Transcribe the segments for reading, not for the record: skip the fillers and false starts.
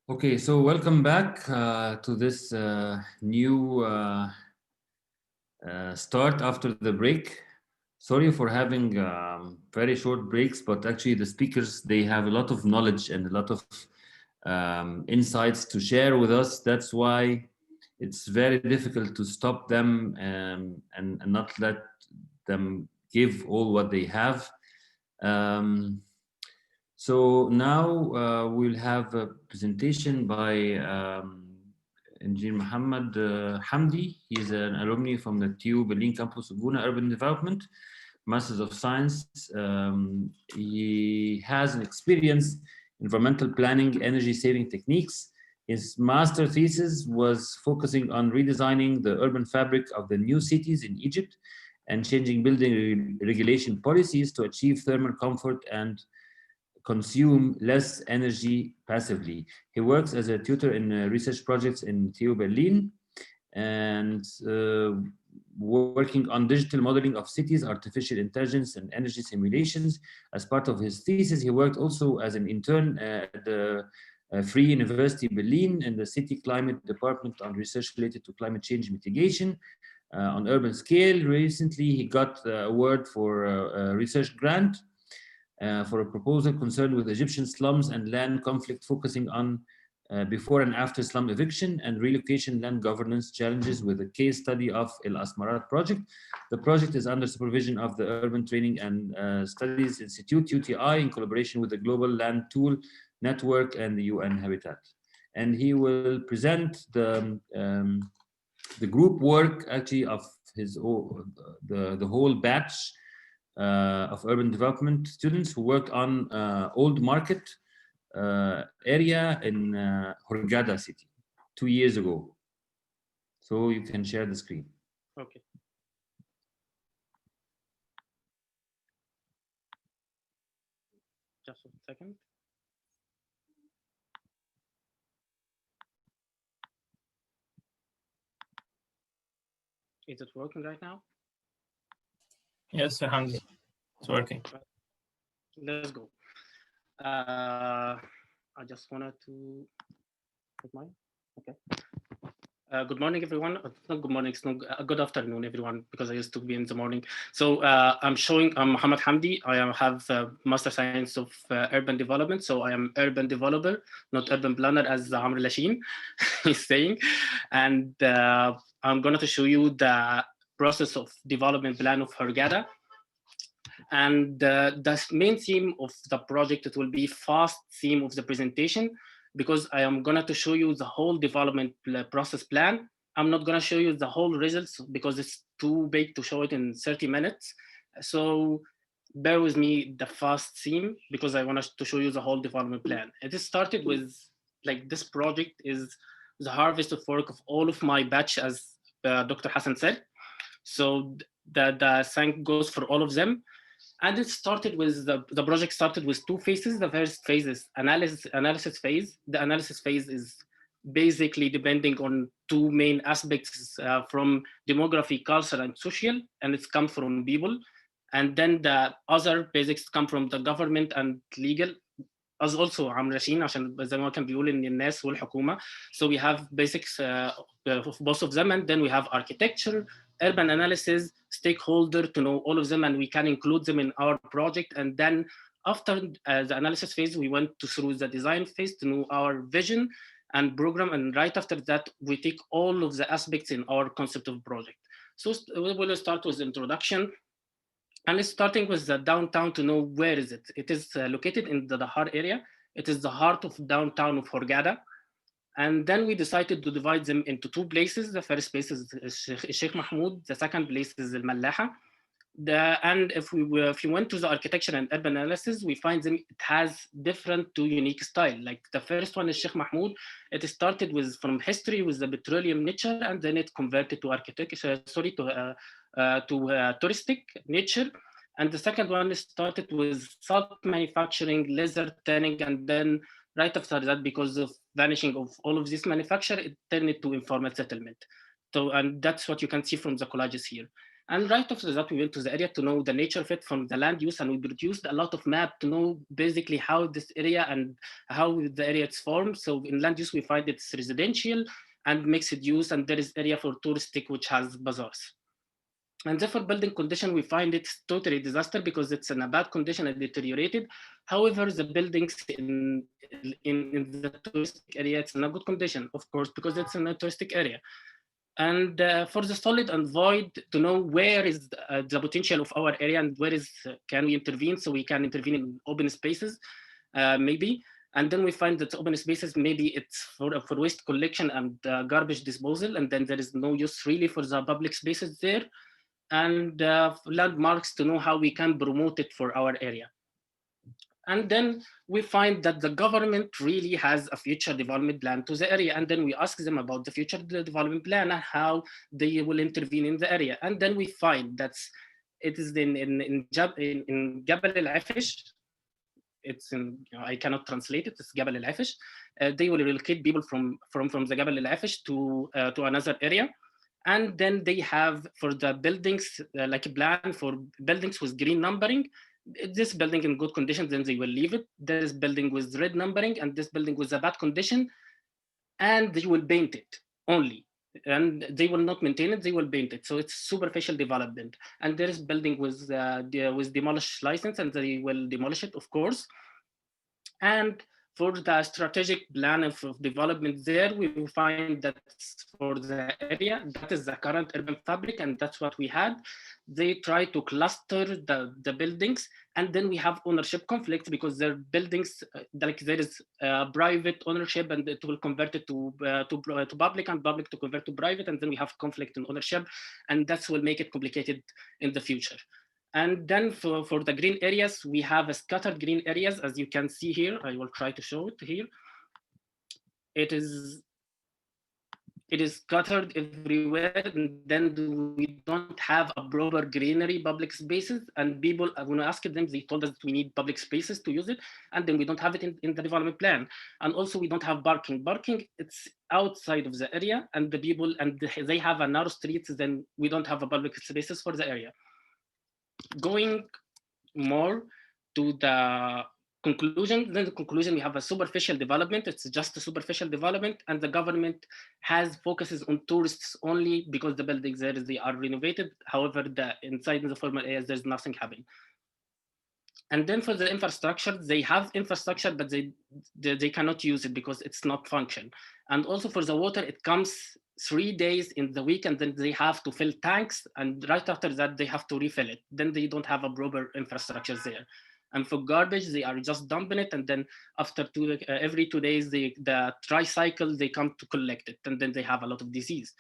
Okay, so welcome back to this new start after the break. Sorry for having very short breaks, but actually the speakers, they have a lot of knowledge and a lot of insights to share with us. That's why it's very difficult to stop them and not let them give all what they have. Um, so now we'll have a presentation by Engineer Mohamed Hamdy. He's an alumni from the TU Berlin campus of Gouna Urban Development, Masters of Science. He has an experience in environmental planning, energy saving techniques. His master thesis was focusing on redesigning the urban fabric of the new cities in Egypt and changing building regulation policies to achieve thermal comfort and consume less energy passively. He works as a tutor in research projects in TU Berlin and working on digital modeling of cities, artificial intelligence, and energy simulations. As part of his thesis, he worked also as an intern at the Free University Berlin in the City Climate Department on research related to climate change mitigation on urban scale. Recently, he got the award for a research grant for a proposal concerned with Egyptian slums and land conflict, focusing on before and after slum eviction and relocation land governance challenges with a case study of El Asmarat project. The project is under supervision of the Urban Training and Studies Institute, UTI, in collaboration with the Global Land Tool Network and the UN Habitat. And he will present the group work actually of the whole batch of urban development students who worked on old market area in Hurghada city 2 years ago. So you can share the screen. Okay. Just a second. Is it working right now? Yes, Hamdi, it's working. Let's go. I just wanted to put mine. Okay. Good morning, everyone. Not good morning, it's not, good afternoon, everyone, because I used to be in the morning. So I'm Mohamed Hamdy. I have Master Science of Urban Development. So I am urban developer, not urban planner, as Amr Lashin is saying. And I'm going to show you the process of development plan of Hurghada. And the main theme of the project, it will be fast theme of the presentation, because I am going to show you the whole development process plan. I'm not going to show you the whole results because it's too big to show it in 30 minutes. So bear with me the fast theme, because I want to show you the whole development plan. It is started with, like, this project is the harvest of work of all of my batch, as Dr. Hassan said. So the thank goes for all of them. And it started with the project started with two phases. The first phase is analysis phase. The analysis phase is basically depending on two main aspects from demography, culture, and social, and it's come from people. And then the other basics come from the government and legal, as also عم راشين عشان زي ما كان بيقول ان الناس والحكومه. So we have basics of both of them, and then we have architecture, urban analysis, stakeholder, to know all of them, and we can include them in our project. And then after the analysis phase, we went through the design phase to know our vision and program, and right after that we take all of the aspects in our concept of project. So we will start with the introduction. And it's starting with the downtown to know where is it. It is located in the Dahar area. It is the heart of downtown of Hurghada. And then we decided to divide them into two places. The first place is Sheikh Mahmoud. The second place is Al Mallaha. And if you went to the architecture and urban analysis, we find them, it has different two unique style. Like the first one is Sheikh Mahmoud. It started with from history with the petroleum nature, and then it converted to architecture, to touristic nature. And the second one started with salt manufacturing, leather tanning, and then right after that, because of vanishing of all of this manufacture, it turned into informal settlement. So, and that's what you can see from the collages here. And right after that, we went to the area to know the nature of it from the land use, and we produced a lot of map to know basically how this area and how the area is formed. So in land use, we find it's residential and mixed use, and there is area for touristic, which has bazaars. And therefore, building condition, we find it's totally disaster because it's in a bad condition and deteriorated. However, the buildings in the touristic area, it's in a good condition, of course, because it's in a touristic area. And for the solid and void, to know where is the potential of our area and where is can we intervene, so we can intervene in open spaces, maybe. And then we find that open spaces, maybe it's for waste collection and garbage disposal, and then there is no use really for the public spaces there. And landmarks to know how we can promote it for our area. And then we find that the government really has a future development plan to the area. And then we ask them about the future development plan and how they will intervene in the area. And then we find that it is in Jabal al-Afish. It's in, I cannot translate it, it's Jabal al-Afish. They will relocate people from the Jabal al-Afish to another area. And then they have for the buildings, like a plan for buildings with green numbering. This building in good condition, then they will leave it. This building with red numbering, and this building with a bad condition, and they will paint it only. And they will not maintain it, they will paint it. So it's superficial development. And there is building with demolish license, and they will demolish it, of course. And for the strategic plan of development there, we will find that for the area, that is the current urban fabric, and that's what we had. They try to cluster the buildings, and then we have ownership conflict because their buildings, like there is private ownership, and it will convert it to public, and public to convert to private, and then we have conflict in ownership, and that will make it complicated in the future. And then for the green areas, we have a scattered green areas, as you can see here. I will try to show it here. It is scattered everywhere, and then we don't have a proper greenery public spaces. And people, when I asked them, they told us we need public spaces to use it, and then we don't have it in the development plan. And also we don't have parking. Parking, it's outside of the area, and the people, and they have a narrow streets, then we don't have a public spaces for the area. Going more to the conclusion, then the conclusion, we have a superficial development. It's just a superficial development, and the government has focuses on tourists only because the buildings there, they are renovated. However, inside the formal areas, there's nothing happening. And then for the infrastructure, they have infrastructure, but they cannot use it because it's not function. And also for the water, it comes 3 days in the week, and then they have to fill tanks, and right after that, they have to refill it. Then they don't have a proper infrastructure there. And for garbage, they are just dumping it, and then after every 2 days, the tricycle, they come to collect it, and then they have a lot of disease.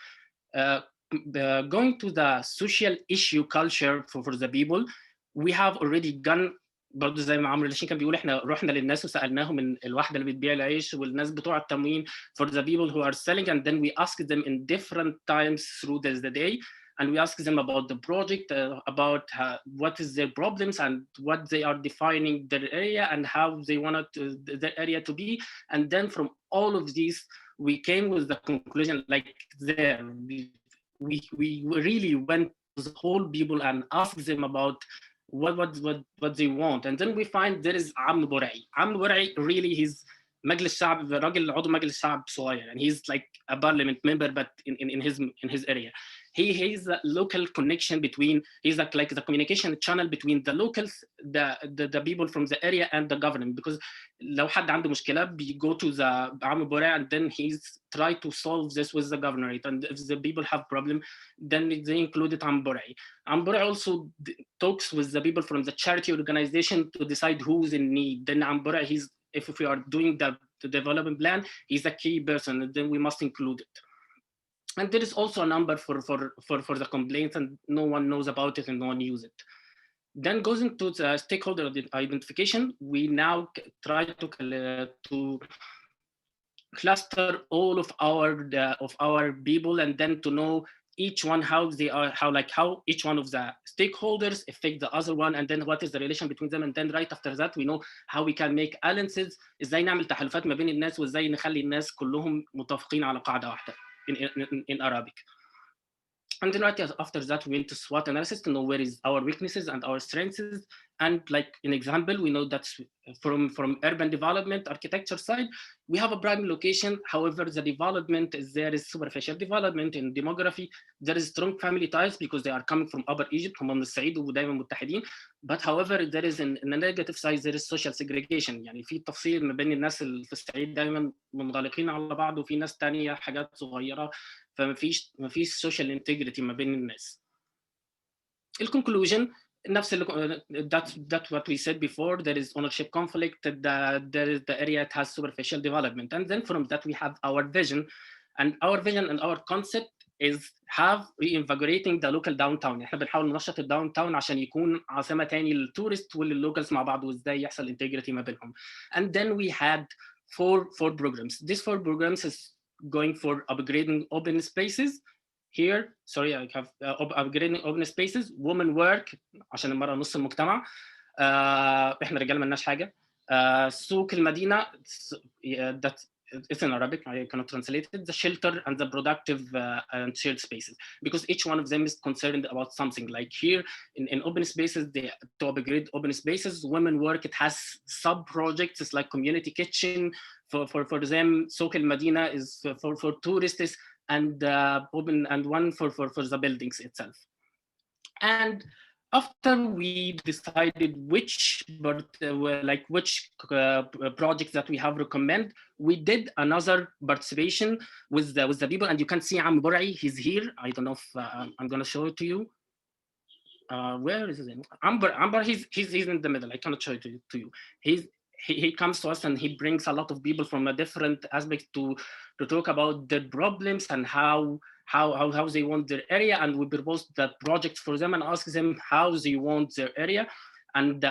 Going to the social issue culture for the people, we have already gone. برضه زي ما عمرو لاشين كان بيقول، احنا رحنا للناس وسالناهم من الواحده اللي بتبيع العيش والناس بتوع التموين for the people who are selling, and then we ask them in different times through the day, and we ask them about the project, about what is their problems and what they are defining their area and how they want their area to be. And then from all of these, we came with the conclusion, like there, we really went to the whole people and asked them about what they want. And then we find there is عم برعي. عم برعي, really, he's مجلس شعب, راجل عضو مجلس شعب صغير, and he's like a parliament member, but in his area. He's a local connection between, he's like the communication channel between the locals, the people from the area and the government. Because لو حد عنده مشكلة, we go to the عم برعي, and then he's try to solve this with the governorate. And if the people have problem, then they included عم برعي. عم برعي also talks with the people from the charity organization to decide who's in need. Then عم برعي, if we are doing the development plan, he's a key person, and then we must include it. And there is also a number for the complaints, and no one knows about it and no one uses it. Then goes into the stakeholder identification. We now try to cluster all of our people, and then to know each one how they are, how each one of the stakeholders affect the other one, and then what is the relation between them. And then right after that, we know how we can make alliances, ازاي نعمل تحالفات ما بين الناس، وازاي نخلي الناس كلهم متفقين على قاعدة واحدة in Arabic. And then right after that, we went to SWOT analysis to know where is our weaknesses and our strengths. And like an example, we know that from urban development architecture side, we have a prime location. However, the development is there is superficial development in demography. There is strong family ties because they are coming from Upper Egypt, هم من الصعيد ودايما متحدين. But however, there is in a negative side, there is social segregation. يعني في تفصيل ما بين الناس اللي في الصعيد دايما منغلقين على بعض وفي ناس تانية حاجات صغيرة. فمفيش social integrity ما بين الناس. الكونكلوجن نفس that's what we said before. There is ownership conflict. The area has superficial development, and then from that we have our vision, and our concept is have reinvigorating the local downtown. احنا بنحاول ننشط الداون تاون عشان يكون عاصمه تاني للتورست واللوكالز مع بعض وازاي يحصل integrity ما بينهم. And then we had four programs. These 4 programs is going for upgrading open spaces. Here, sorry, I have upgrading open spaces, women work عشان المرأة نص المجتمع. احنا رجال مالناش حاجة. سوق المدينة, that it's in Arabic, I cannot translate it. The shelter and the productive and shared spaces, because each one of them is concerned about something. Like here in open spaces, to upgrade open spaces, women work, it has sub projects. It's like community kitchen for them. Souk al Madina is for tourists, and open, and one for the buildings itself. And after we decided which projects that we have recommend, we did another participation with the people, and you can see Am Bur'i, he's here. I don't know if I'm gonna show it to you. Where is his name? Amber, he's in the middle. I cannot show it to you. He comes to us and he brings a lot of people from a different aspect to talk about their problems and how they want their area, and we propose that project for them and ask them how they want their area, and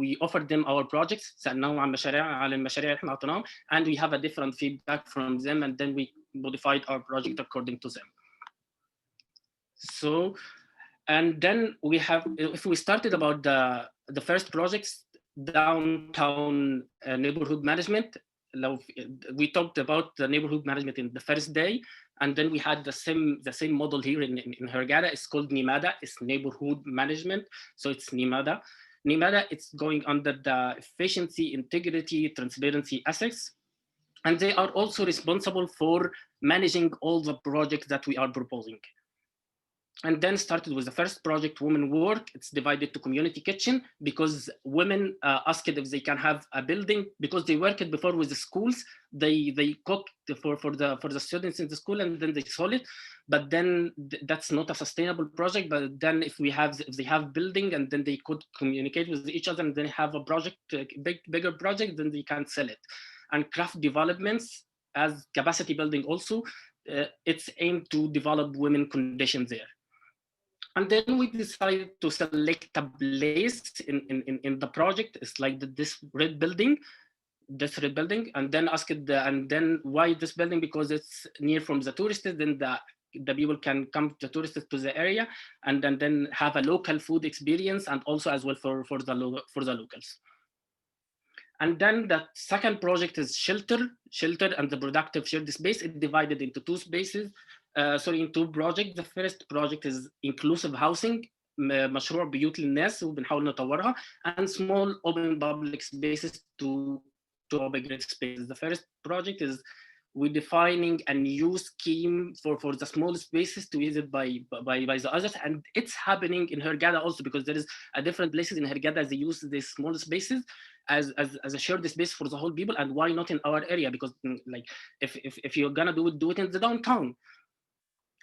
we offer them our projects. سألناهم عن المشاريع اللي احنا عطيناهم, and we have a different feedback from them, and then we modified our project according to them. So, and then we have, if we started about the first projects, downtown neighborhood management. We talked about the neighborhood management in the first day, and then we had the same model here in Hurghada. It's called NIMADA. It's neighborhood management. So it's NIMADA. NIMADA, it's going under the efficiency, integrity, transparency aspects, and they are also responsible for managing all the projects that we are proposing. And then started with the first project, Women Work. It's divided to community kitchen because women asked if they can have a building, because they worked before with the schools. They cooked for the students in the school, and then they sold it. But then that's not a sustainable project. But then if they have building, and then they could communicate with each other, and then have a project, bigger project, then they can sell it. And craft developments as capacity building also, it's aimed to develop women conditions there. And then we decided to select a place in the project. It's like this red building, and then asked and then why this building? Because it's near from the tourists, then the people can come, the tourists, to the area, and then have a local food experience, and also as well for the locals. And then the second project is shelter and the productive shared space. It divided into 2 spaces. In 2 projects. The first project is inclusive housing, مشروع بيوت للناس وبنحاول نطورها, and small open public spaces to upgrade spaces. The first project is we're defining a new scheme for the small spaces to use it by the others, and it's happening in Hurghada also, because there is a different places in Hurghada they use these small spaces as a shared space for the whole people, and why not in our area? Because like if you're gonna do it in the downtown.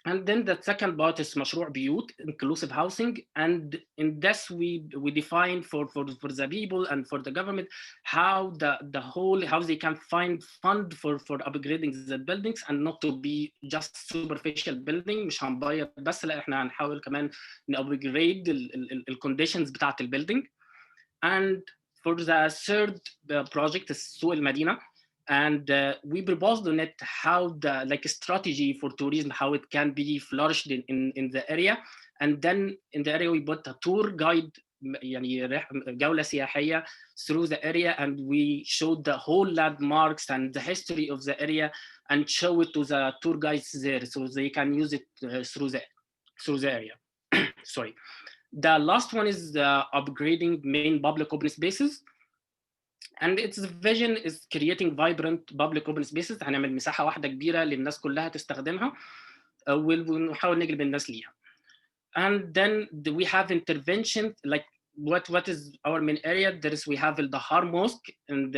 And then the second part is مشروع بيوت, inclusive housing, and in this we define for the people and for the government how how they can find fund for upgrading the buildings, and not to be just superficial building. مش هنبيض بس, لا احنا هنحاول كمان upgrade ال conditions بتاعت الbuilding. And for the third project is سوق المدينة. And we proposed on it how the strategy for tourism, how it can be flourished in the area. And then in the area we put a tour guide, يعني جولة سياحية through the area, and we showed the whole landmarks and the history of the area, and show it to the tour guides there, so they can use it through through the area. Sorry. The last one is upgrading main public open spaces. And its vision is creating vibrant public open spaces. هنعمل مساحة واحدة كبيرة للناس كلها تستخدمها ونحاول نجلب الناس ليها. And then we have intervention, like what is our main area? We have the Har Mosque, and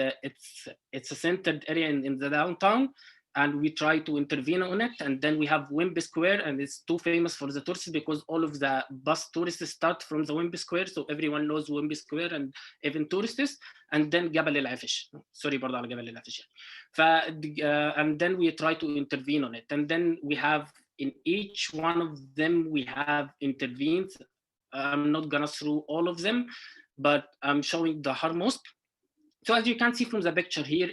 it's a centered area in the downtown, and we try to intervene on it. And then we have Wembley Square, and it's too famous for the tourists because all of the bus tourists start from the Wembley Square, so everyone knows Wembley Square and even tourists. And then جبل العفش. Sorry برضه على جبل العفش يعني. And then we try to intervene on it. And then we have in each one of them we have intervened. I'm not gonna through all of them, but I'm showing the Har Mosque. So as you can see from the picture here,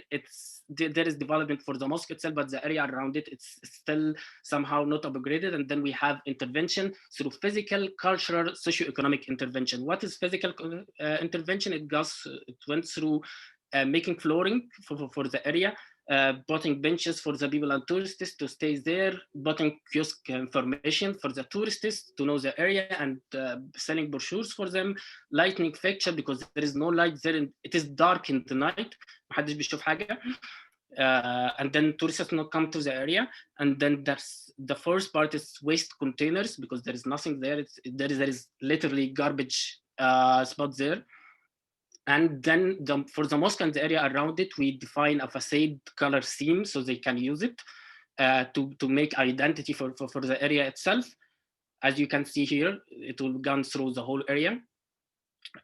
there is development for the mosque itself, but the area around it, it's still somehow not upgraded. And then we have intervention through physical, cultural, socio-economic intervention. What is physical intervention? It went through making flooring for the area, putting benches for the people and tourists to stay there, putting kiosk information for the tourists to know the area, and selling brochures for them, lighting fixture because there is no light there, and it is dark in the night. محدش بيشوف حاجة. And then tourists not come to the area. And then that's the first part is waste containers because there is nothing there. There is literally garbage spot there. And then for the mosque and the area around it, we define a facade color scheme so they can use it to make identity for the area itself. As you can see here, it will go through the whole area.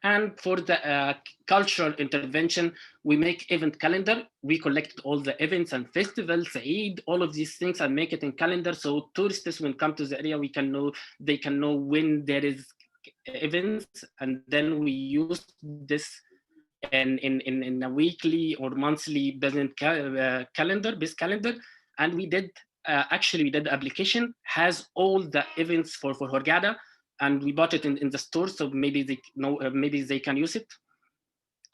And for the cultural intervention, we make event calendar. We collect all the events and festivals, Eid, all of these things, and make it in calendar. So tourists, when come to the area, they can know when there is events, and then we use this in a weekly or monthly business calendar. And we did actually the application has all the events for Hurghada, and we bought it in the store, so maybe they know, maybe they can use it.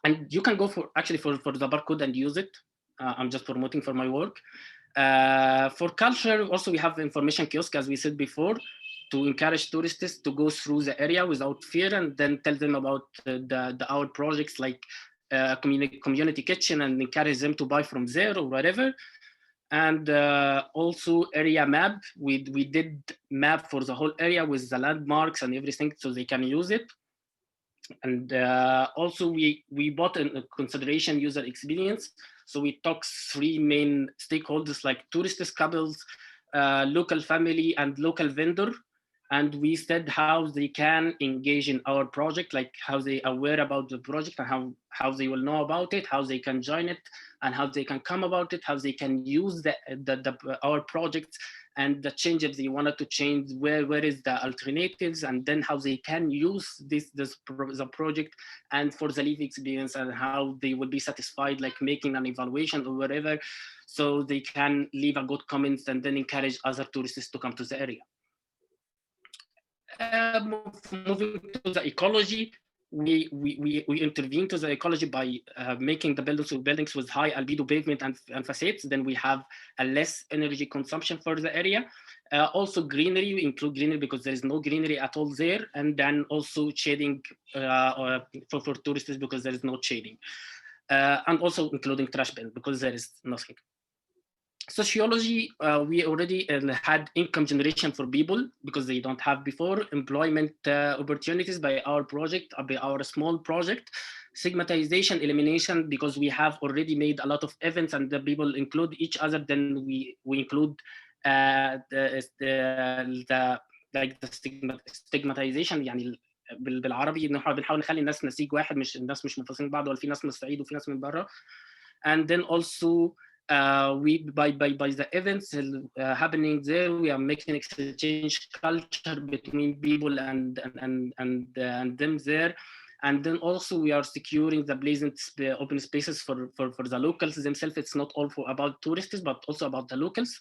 And you can go for the barcode and use it. I'm just promoting for my work. For culture, also we have information kiosk, as we said before, to encourage tourists to go through the area without fear, and then tell them about our projects like community kitchen, and encourage them to buy from there or whatever. And also area map. We did map for the whole area with the landmarks and everything, so they can use it. And also we bought in consideration user experience. So we talked three main stakeholders like tourists, couples, local family, and local vendor. And we said how they can engage in our project, like how they are aware about the project and how they will know about it, how they can join it, and how they can come about it, how they can use our projects, and the changes they wanted to change, where is the alternatives, and then how they can use the project, and for the live experience, and how they will be satisfied, like making an evaluation or whatever, so they can leave a good comments and then encourage other tourists to come to the area. Moving to the ecology, we intervene to the ecology by making the buildings with high albedo pavement and facades. Then we have a less energy consumption for the area. Also greenery, we include greenery because there is no greenery at all there. And then also shading for tourists because there is no shading. And also including trash bin because there is nothing. Sociology, we already had income generation for people because they don't have before, employment opportunities by our project, by our small project, stigmatization, elimination, because we have already made a lot of events and the people include each other, then we include the stigmatization, يعني بالعربي ان احنا بنحاول نخلي الناس نسيج واحد، مش الناس مش منفصلين بعض، ولا في ناس من الصعيد وفي ناس من بره. And then also we by the events happening there, we are making exchange culture between people and them there. And then also we are securing the pleasant open spaces for the locals themselves. It's not all about tourists, but also about the locals.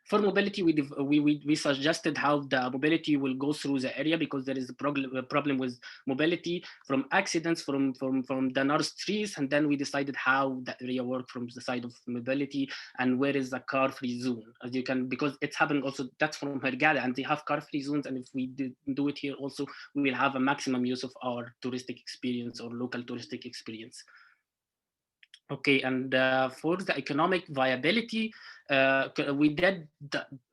For mobility, we suggested how the mobility will go through the area, because there is a problem with mobility from accidents from the north streets, and then we decided how the area work from the side of mobility and where is the car-free zone. As you can, because it's happening also, that's from Hurghada, and they have car-free zones, and if we do it here also, we will have a maximum use of our touristic experience or local touristic experience. Okay, and for the economic viability, we did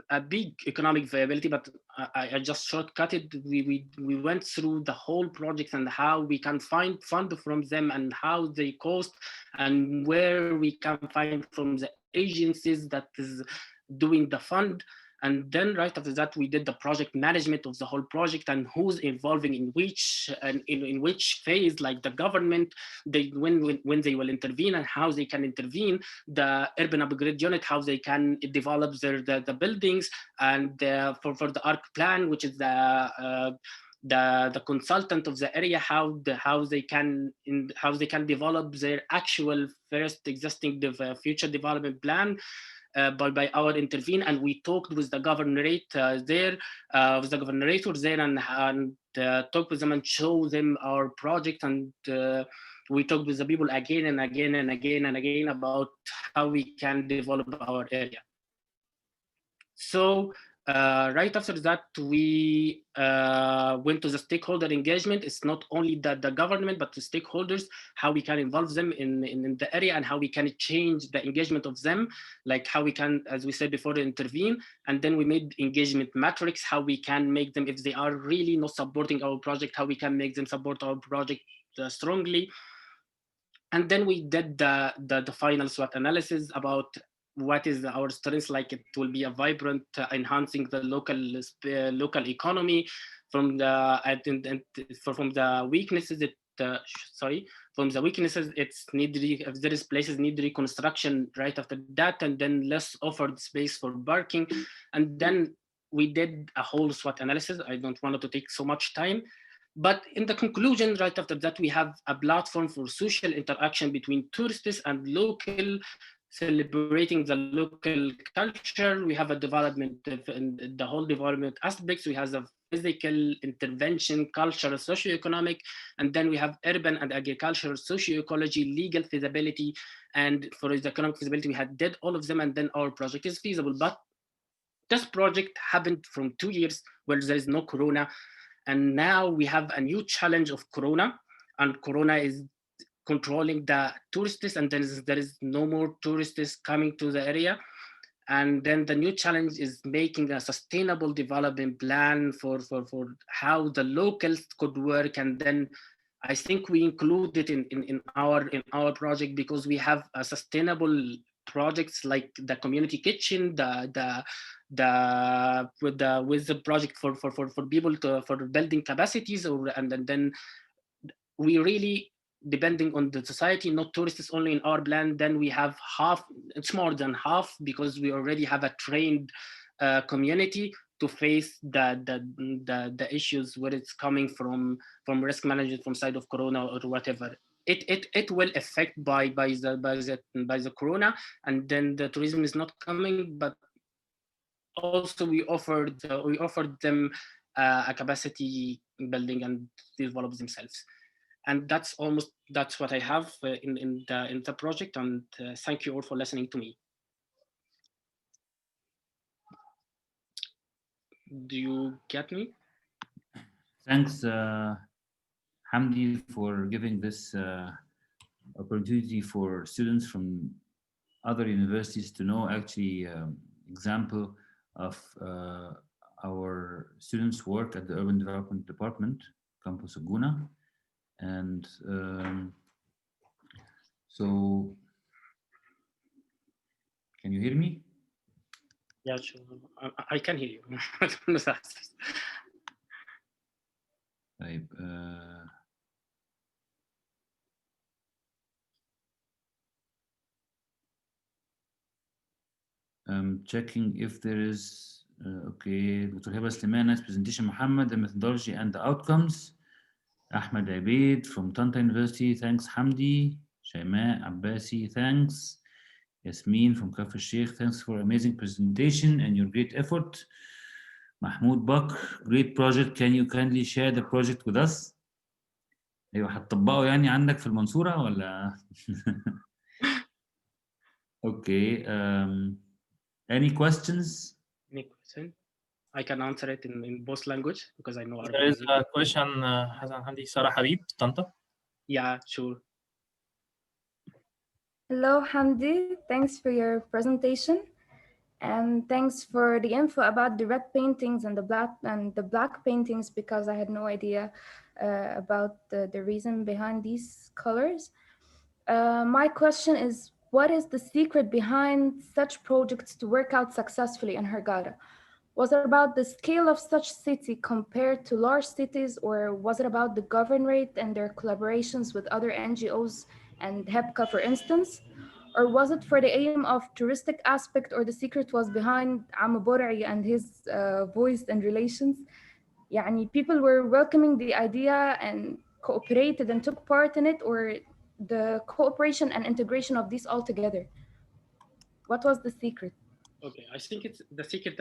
a big economic viability, but I just shortcutted. We went through the whole project and how we can find fund from them and how they cost and where we can find from the agencies that is doing the fund. And then right after that, we did the project management of the whole project and who's involving in which and in which phase, like the government, when they will intervene and how they can intervene, the urban upgrade unit, how they can develop the buildings, and for the ARC plan, which is the consultant of the area, how they can develop their actual first existing future development plan. By our intervene, and we talked with the governorate there, with the governorator there, and talk with them and show them our project, and we talked with the people again and again and again and again about how we can develop our area. So right after that, we went to the stakeholder engagement. It's not only the government, but the stakeholders, how we can involve them in the area and how we can change the engagement of them, like how we can, as we said before, intervene. And then we made engagement metrics, how we can make them, if they are really not supporting our project, how we can make them support our project strongly. And then we did the final SWOT analysis about what is our strengths, like it will be a vibrant, enhancing the local economy. From the weaknesses, from the weaknesses, it's if there is places need reconstruction right after that, and then less offered space for parking. And then we did a whole SWOT analysis. I don't want to take so much time. But in the conclusion, right after that, we have a platform for social interaction between tourists and local, celebrating the local culture. We have a development in the whole development aspects. We have the physical intervention, cultural, socio-economic, and then we have urban and agricultural, socio-ecology, legal feasibility, and for the economic feasibility, we had did all of them, and then our project is feasible. But this project happened from 2 years where there is no Corona, and now we have a new challenge of Corona, and Corona is controlling the tourists, and then there is no more tourists coming to the area. And then the new challenge is making a sustainable development plan for how the locals could work. And then I think we include it in our project, because we have a sustainable projects like the community kitchen, with the project for people for building capacities, and then we really depending on the society, not tourists only in our plan. Then we have half, it's more than half, because we already have a trained community to face the issues where it's coming from risk management, from side of Corona or whatever. It will affect by the Corona, and then the tourism is not coming. But also we offered them a capacity building and develop themselves. And that's what I have in the project. And thank you all for listening to me. Do you get me? Thanks, Hamdy, for giving this opportunity for students from other universities to know actually example of our students' work at the Urban Development Department, campus of Gouna. And so, can you hear me? Yeah, sure. I can hear you. طيب I'm checking if there is okay. Dr. Heba Slimane, nice presentation. Mohammed, the methodology and the outcomes. Ahmed Abid from Tanta University, thanks. Hamdi, Shaima Abbasi, thanks. Yasmin from Kafr Sheikh, thanks for amazing presentation and your great effort. Mahmoud Bakr, great project. Can you kindly share the project with us? ايوه هتطبقه يعني عندك في المنصورة ولا؟ Okay. Any questions? Any question? I can answer it in both language because I know There is Arabic. a question, Hassan Hamdi, Sarah Habib, Tanta. Yeah, sure. Hello, Hamdi. Thanks for your presentation. And thanks for the info about the red paintings and the black paintings, because I had no idea about the reason behind these colors. My question is, what is the secret behind such projects to work out successfully in Hurghada? Was it about the scale of such city compared to large cities, or was it about the governorate and their collaborations with other NGOs and HEPCA, for instance? Or was it for the aim of touristic aspect, or the secret was behind Am Bor'i and his voice and relations? يعني people were welcoming the idea and cooperated and took part in it, or the cooperation and integration of these all together? What was the secret? Okay, I think it's the secret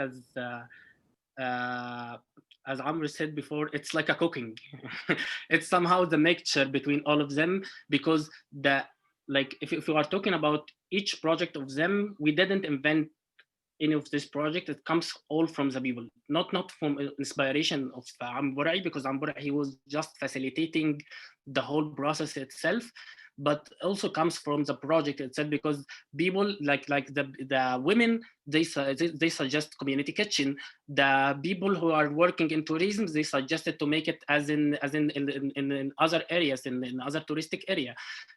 as Amr said before, it's like a cooking. It's somehow the mixture between all of them, because if we are talking about each project of them, we didn't invent any of this project. It comes all from the people, not from inspiration of Amburai, because Amburai, he was just facilitating the whole process itself, but also comes from the project itself, because people like the women, they suggest community kitchen. The people who are working in tourism, they suggested to make it as in other areas, in other touristic area,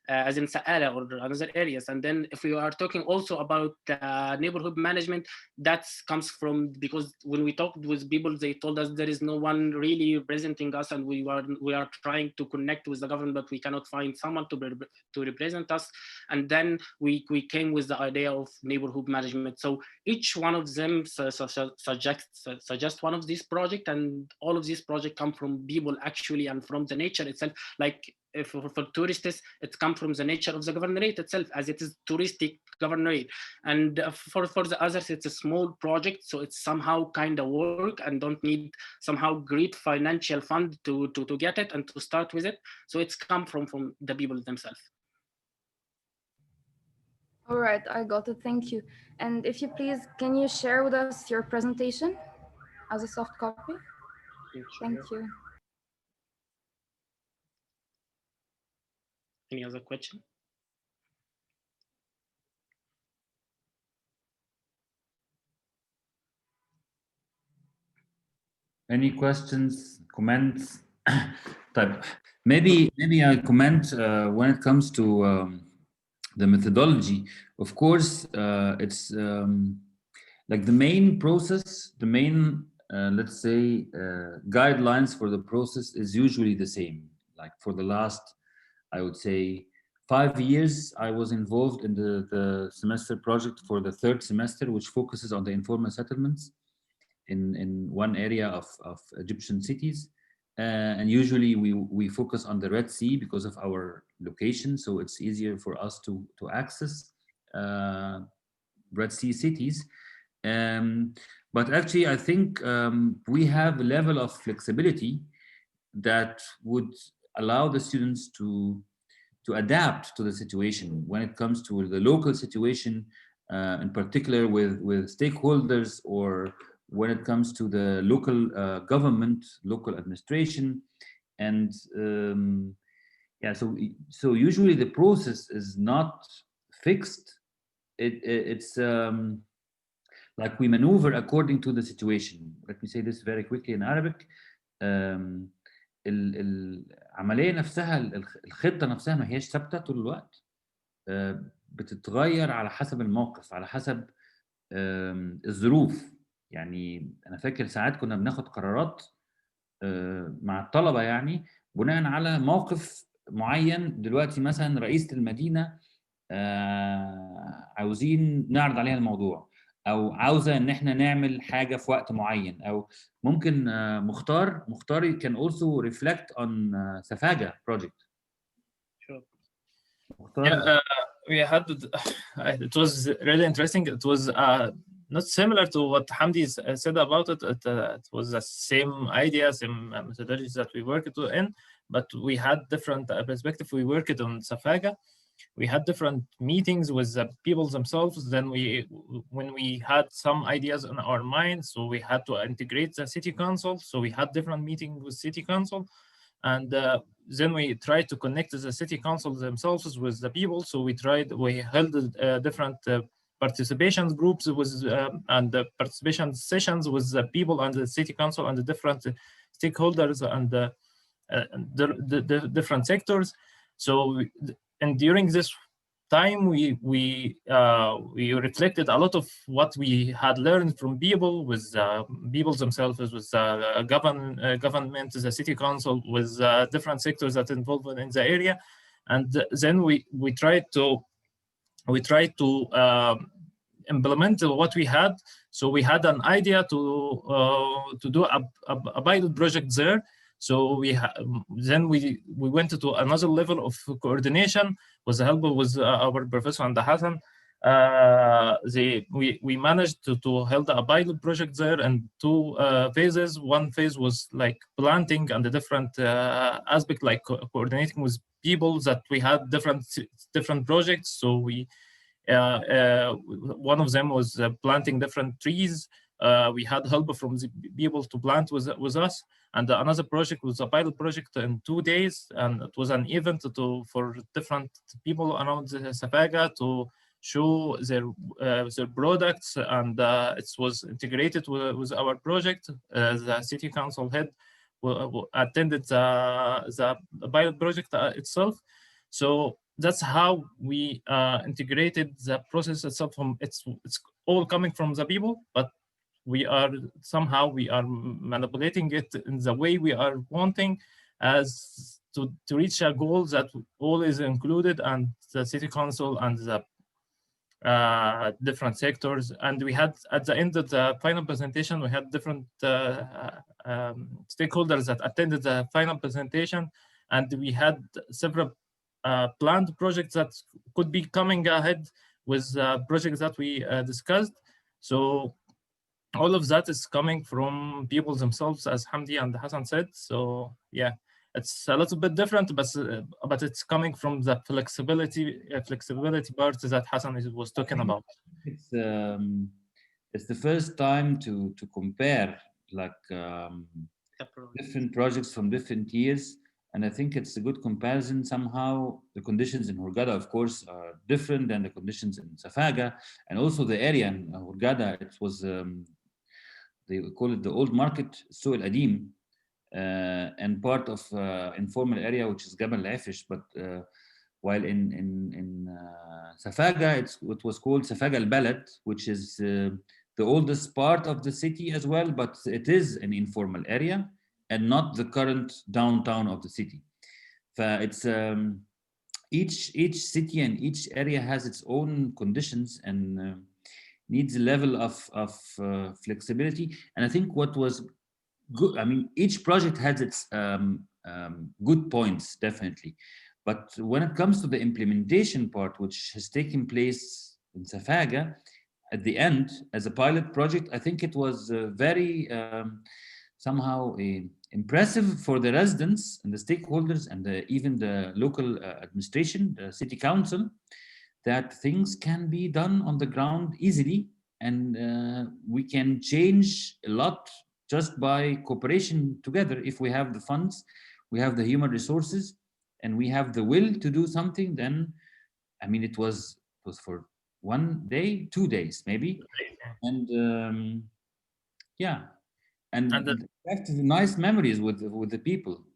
as in Sa'ala or other areas. And then if we are talking also about neighborhood management, that comes from, because when we talked with people, they told us there is no one really representing us, and we are trying to connect with the government, but we cannot find someone to represent us. And then we came with the idea of neighborhood management. So each one of them suggest one of these projects, and all of these projects come from people actually, and from the nature itself. Like for tourists, it comes from the nature of the governorate itself, as it is touristic governorate. And for the others, it's a small project, so it's somehow kind of work and don't need somehow great financial fund to get it and to start with it. So it's come from the people themselves. All right, I got it. Thank you. And if you please, can you share with us your presentation as a soft copy? Thank you. Any other question? Any questions, comments? طيب, maybe I comment when it comes to the methodology. Of course, it's like the main process, the main let's say guidelines for the process is usually the same. Like for the last, I would say, 5 years, I was involved in the semester project for the third semester, which focuses on the informal settlements in one area of Egyptian cities. And usually we focus on the Red Sea because of our location, so it's easier for us to access Red Sea cities. But actually, I think we have a level of flexibility that would allow the students to adapt to the situation when it comes to the local situation, in particular with stakeholders, or when it comes to the local government, local administration. And yeah, so usually the process is not fixed. It's like we maneuver according to the situation. Let me say this very quickly in Arabic. العملية نفسها، الخطة نفسها ما هيش ثابتة طول الوقت، بتتغير على حسب الموقف، على حسب الظروف. يعني أنا فاكر ساعات كنا بناخد قرارات مع الطلبة يعني بناء على موقف معين. دلوقتي مثلا رئيسة المدينة عاوزين نعرض عليها الموضوع، او عاوزه ان احنا نعمل حاجه في وقت معين، او ممكن مختار can also reflect on Safaga project. Sure. مختار. we had it was really interesting. It was not similar to what Hamdi said about it. It was the same idea, same methodologies that we worked in, but we had different perspective. We worked on Safaga. We had different meetings with the people themselves. Then when we had some ideas in our mind, so we had to integrate the city council. So we had different meetings with city council, and then we tried to connect the city council themselves with the people. So we held different participation groups and the participation sessions with the people and the city council and the different stakeholders and the different sectors. So and during this time, we reflected a lot of what we had learned from people, with people themselves, with government, the city council, with different sectors that involved in the area, and then we tried to implement what we had. So we had an idea to do a pilot project there. So then we went to another level of coordination with the help with our professor and Hassan. We managed to hold a pilot project there in two phases. One phase was like planting and the different aspect, like coordinating with people that we had different projects. So one of them was planting different trees. We had help from the people to plant with us. And another project was a pilot project in 2 days, and it was an event for different people around Safaga to show their products, and it was integrated with our project. The city council head attended the pilot project itself. So that's how we integrated the process itself. It's all coming from the people, but we are manipulating it in the way we are wanting, as to reach a goal that all is included, and the city council and the different sectors. And we had, at the end of the final presentation, we had different stakeholders that attended the final presentation, and we had several planned projects that could be coming ahead with projects that we discussed. So all of that is coming from people themselves, as Hamdi and Hassan said. So yeah, it's a little bit different, but it's coming from the flexibility part that Hassan was talking about. It's the first time to compare like different projects from different years, and I think it's a good comparison. Somehow the conditions in Hurghada, of course, are different than the conditions in Safaga, and also the area in Hurghada. It was they call it the old market, Suq al-Adim, and part of informal area, which is Jabal al-Afish. But while in Safaga, it was called Safaga al-Balad, which is the oldest part of the city as well, but it is an informal area and not the current downtown of the city. It's each city and each area has its own conditions and needs a level of flexibility. And I think what was good, I mean, each project has its good points, definitely. But when it comes to the implementation part, which has taken place in Safaga, at the end, as a pilot project, I think it was very somehow impressive for the residents and the stakeholders and even the local administration, the city council, that things can be done on the ground easily, and we can change a lot just by cooperation together. If we have the funds, we have the human resources, and we have the will to do something, then, I mean, it was for 1 day, 2 days, maybe. And yeah, and nice memories with the people.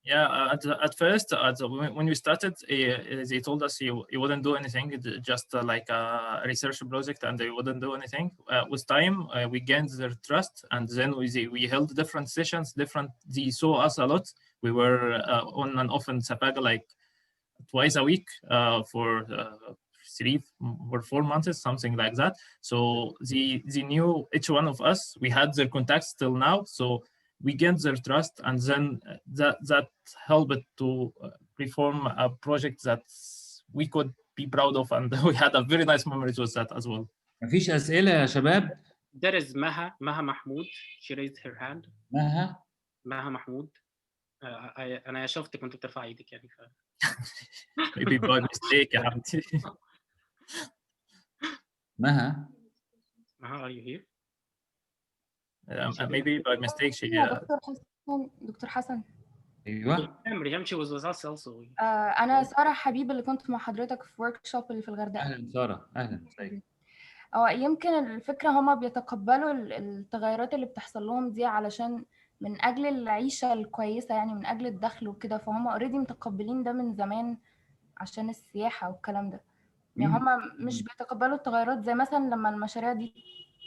Yeah, at first, when we started, they told us you wouldn't do anything, just like a research project, and they wouldn't do anything. With time, we gained their trust, and then we held different sessions. They saw us a lot. We were on and off in Safaga like twice a week for 3 or 4 months, something like that. So they knew each one of us. We had their contacts till now. So we gained their trust, and then that helped to reform a project that we could be proud of, and we had a very nice memories with that as well. مفيش أسئلة يا شباب؟ There is Maha Mahmoud. She raised her hand. مها Maha Mahmoud. أنا شفتك كنت بترفع ايدك يعني Maybe by mistake يا حمدي. مها Maha, are you here? Maybe by mistake she يا دكتور حسن. أيوه ريهام she was with us also. أنا سارة حبيب اللي كنت مع حضرتك في ورك شوب اللي في الغردقة. أهلا سارة أهلا. يمكن الفكرة هما بيتقبلوا التغيرات اللي بتحصل لهم دي علشان من أجل العيشة الكويسة، يعني من أجل الدخل وكده، فهم اوريدي متقبلين ده من زمان عشان السياحة والكلام ده. يعني هما مش بيتقبلوا التغيرات زي مثلا لما المشاريع دي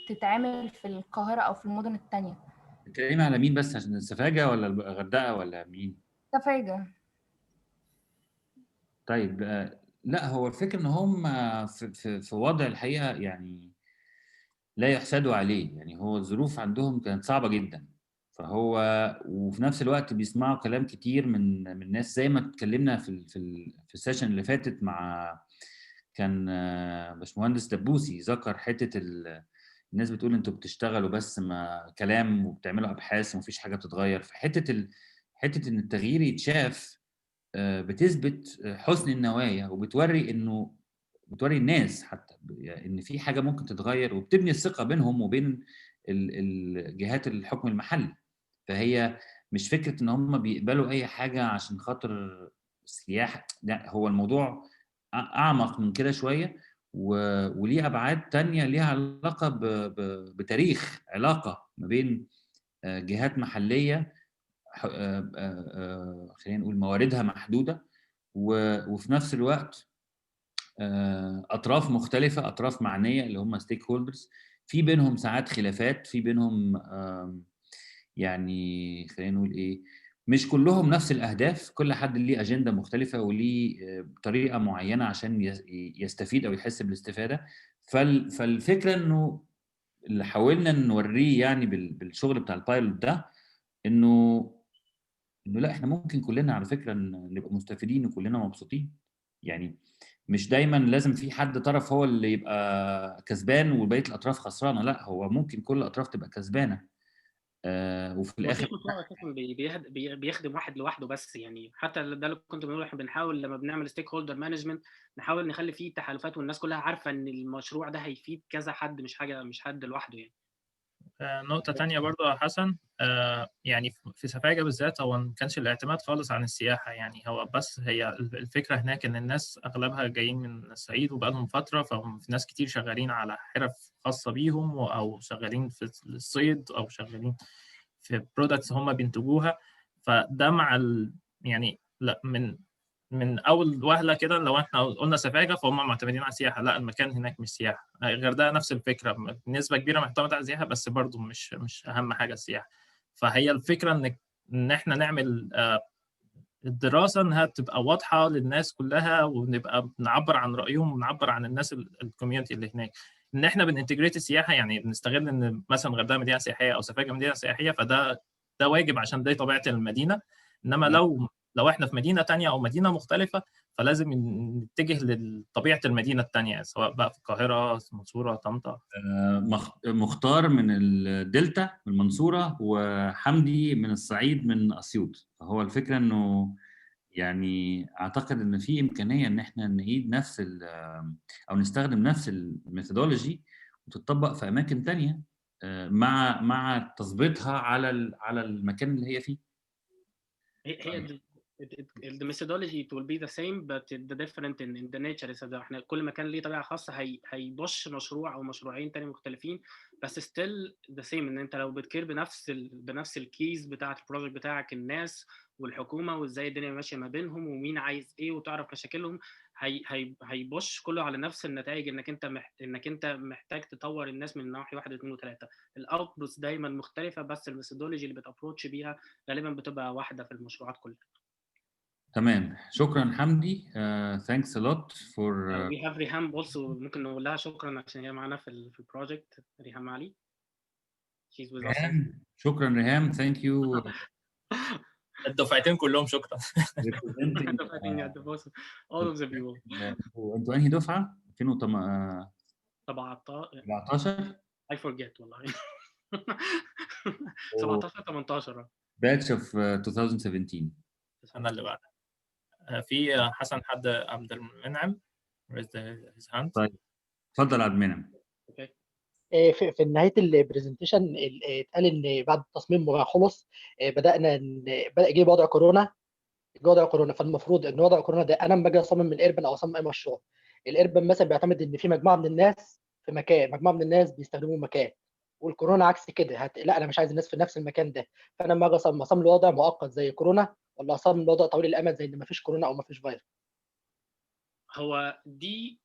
تتعمل في القاهرة أو في المدن التانية. بتتكلمي على مين بس؟ عشان السفاجة ولا الغردقة ولا مين؟ سفاجة. طيب لا هو الفكرة ان هم في وضع الحقيقة يعني لا يحسدوا عليه. يعني هو الظروف عندهم كانت صعبة جدا، فهو وفي نفس الوقت بيسمعوا كلام كتير من ناس زي ما اتكلمنا في السيشن اللي فاتت مع كان باشمهندس دبوسي ذكر حتة الناس بتقول انتوا بتشتغلوا بس ما كلام وبتعملوا ابحاث ومفيش حاجة بتتغير. فحتة حتة ان التغيير يتشاف بتثبت حسن النوايا وبتوري انه بتوري الناس حتى يعني ان في حاجه ممكن تتغير، وبتبني الثقه بينهم وبين الجهات الحكم المحلي. فهي مش فكره ان هم بيقبلوا اي حاجه عشان خاطر السياحه، لا هو الموضوع اعمق من كده شويه وليه ابعاد تانية ليها علاقه بتاريخ علاقه ما بين جهات محليه خلينا نقول مواردها محدوده وفي نفس الوقت اطراف مختلفه، اطراف معنيه اللي هم ستيك هولدرز، في بينهم ساعات خلافات، في بينهم يعني خلينا نقول ايه، مش كلهم نفس الاهداف، كل حد ليه اجنده مختلفه وليه طريقه معينه عشان يستفيد او يحس بالاستفاده. فالفكره انه اللي حاولنا نوريه يعني بالشغل بتاع البايلوت ده انه لا احنا ممكن كلنا على فكره نبقى مستفيدين وكلنا مبسوطين. يعني مش دايما لازم في حد طرف هو اللي يبقى كسبان وبقيه الاطراف خسرانه، لا هو ممكن كل الاطراف تبقى كسبانه وفي الاخر مفيش مشروع اساسا بيخدم واحد لوحده بس. يعني حتى ده اللي كنت بنقول، احنا بنحاول لما بنعمل ستيك هولدر مانجمنت نحاول نخلي فيه تحالفات والناس كلها عارفه ان المشروع ده هيفيد كذا حد، مش حد لوحده يعني. نقطة تانية برضو يا حسن، يعني في سفاجة بالذات هو ما كانش الاعتماد خالص عن السياحة. يعني هو بس هي الفكرة هناك إن الناس أغلبها جايين من الصعيد وبقالهم فترة، فهم ناس كتير شغالين على حرف خاصة بيهم أو شغالين في الصيد أو شغالين في برودكتس هم بينتجوها. فده مع يعني لا من اول وهله كده لو احنا قلنا سفاجه فهم معتمدين على السياحه، لا المكان هناك مش سياحه. الغردقه نفس الفكره، نسبه كبيره معتمده على السياحه بس برضو مش اهم حاجه السياحه. فهي الفكره ان احنا نعمل الدراسه انها تبقى واضحه للناس كلها، ونبقى بنعبر عن رايهم ونعبر عن الناس الكوميونتي اللي هناك ان احنا بننتجريت السياحه. يعني بنستغل ان مثلا الغردقه مدينه سياحيه او سفاجه مدينه سياحيه، ده واجب عشان ده طبيعه المدينه. انما لو احنا في مدينه تانية او مدينه مختلفه فلازم نتجه لطبيعه المدينه التانية، سواء بقى في القاهره، المنصوره، طنطا. مختار من الدلتا من المنصوره وحمدي من الصعيد من اسيوط. فهو الفكره انه يعني اعتقد ان في امكانيه ان احنا نعيد نفس او نستخدم نفس الميثودولوجي وتطبق في اماكن تانية مع تظبيطها على المكان اللي هي فيه. هي the methodology it will be the same but the different in the nature. احنا كل مكان ليه طبيعه خاصه، هيبوش مشروع او مشروعين تاني مختلفين بس still the same. ان انت لو بتكير بنفس الكيز بتاعه البروجكت بتاعك، الناس والحكومه وازاي الدنيا ماشيه ما بينهم ومين عايز ايه وتعرف مشاكلهم، هيبوش كله على نفس النتائج. انك انت محتاج تطور الناس من ناحيه 1 2 3. الاوتبوتس دايما مختلفه بس الميثودولوجي اللي بتابروتش بيها غالبا بتبقى واحده في المشروعات كلها. تمام، شكرا حمدي. thanks a lot for we have ريهام also، ممكن نقول لها شكرا عشان هي معانا في البروجكت. ريهام علي she's with us. شكرا ريهام. thank you. الدفعتين كلهم شكرا. representing all of the people. انتوا انهي دفعه؟ 2017 17 I forget والله. 17 18 batch of 2017. السنه اللي بعدها. في حسن حد عبد المنعم raised his hand. طيب اتفضل عبد المنعم. في نهايه البرزنتيشن اتقال ان بعد التصميم ما خلص بدا جه وضع كورونا. فالمفروض ان وضع كورونا ده انا لما باجي اصمم الاربن او اصمم اي مشروع، الاربن مثلا بيعتمد ان في مجموعه من الناس في مكان، مجموعه من الناس بيستخدموا مكان، والكورونا عكس كده. لا انا مش عايز الناس في نفس المكان ده. فانا لما اجي اصمم الوضع مؤقت زي كورونا، ولا اصمم الوضع طويل الامد زي ان ما فيش كورونا او ما فيش فيروس؟ هو دي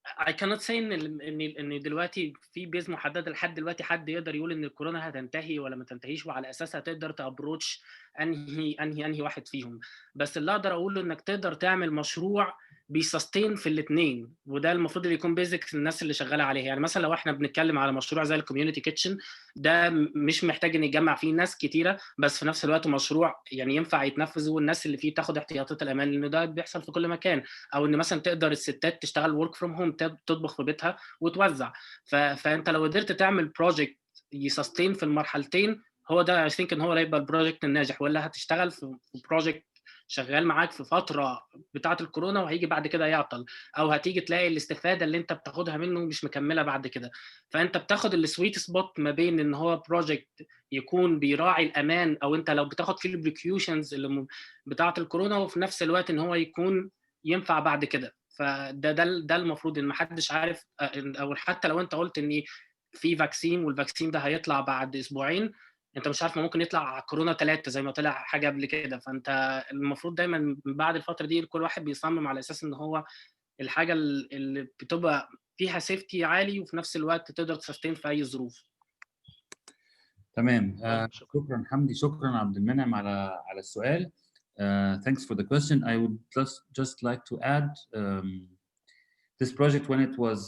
I cannot say ان دلوقتي في بيز محدده لحد دلوقتي حد يقدر يقول ان الكورونا هتنتهي ولا ما تنتهيش، وعلى اساسها تقدر تابروتش انهي واحد فيهم. بس اللي اقدر اقوله انك تقدر تعمل مشروع بيسستين في الاثنين، وده المفروض اللي يكون بيزكس الناس اللي شغاله عليها. يعني مثلا لو احنا بنتكلم على مشروع زي الكوميونتي كيتشن، ده مش محتاج ان يتجمع فيه ناس كتيره، بس في نفس الوقت مشروع يعني ينفع يتنفذ والناس اللي فيه تاخد احتياطات الامان، لانه ده بيحصل في كل مكان. او ان مثلا تقدر الستات تشتغل ورك فروم هوم، تطبخ في بيتها وتوزع. فانت لو قدرت تعمل بروجكت يسستين في المرحلتين، هو ده I think ان هو هيبقى البروجكت الناجح. ولا هتشتغل في بروجكت شغال معاك في فتره بتاعه الكورونا وهيجي بعد كده يعطل، او هتيجي تلاقي الاستفاده اللي انت بتاخدها منه مش مكمله بعد كده. فانت بتاخد السويت سبوت ما بين ان هو بروجكت يكون بيراعي الامان، او انت لو بتاخد فيه البريكيوشنز اللي بتاعه الكورونا، وفي نفس الوقت ان هو يكون ينفع بعد كده. فده المفروض ان محدش عارف، او حتى لو انت قلت ان في فاكسين والفاكسين ده هيطلع بعد اسبوعين، انت مش عارف ما ممكن يطلع كورونا 3 زي ما طلع حاجه قبل كده. فانت المفروض دايما من بعد الفتره دي كل واحد بيصمم على اساس ان هو الحاجه اللي بتبقى فيها سيفتي عالي وفي نفس الوقت تقدر تسستين في اي ظروف. تمام. شكرا حمدي، شكرا عبد المنعم على السؤال. Thanks for the question. I would just like to add, this project when it was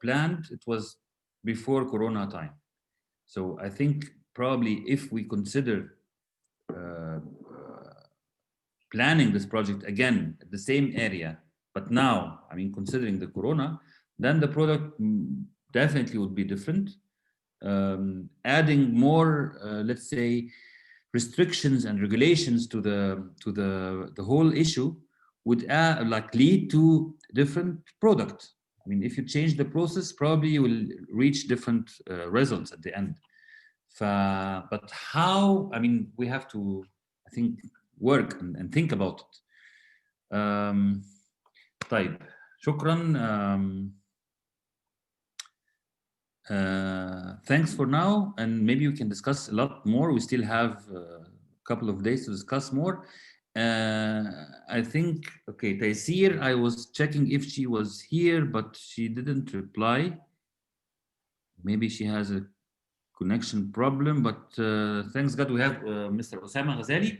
planned, it was before Corona time. So I think probably if we consider planning this project again at the same area, but now, I mean, considering the Corona, then the product definitely would be different. Adding more, let's say, restrictions and regulations to the whole issue would like lead to different product. I mean, if you change the process, probably you will reach different results at the end. But how? I mean, we have to, I think, work and think about it. طيب شكرا. Thanks for now, and maybe we can discuss a lot more. We still have a couple of days to discuss more. I think, okay, Taysir, I was checking if she was here, but she didn't reply. Maybe she has a connection problem, but thanks God we have Mr. Osama Ghazali.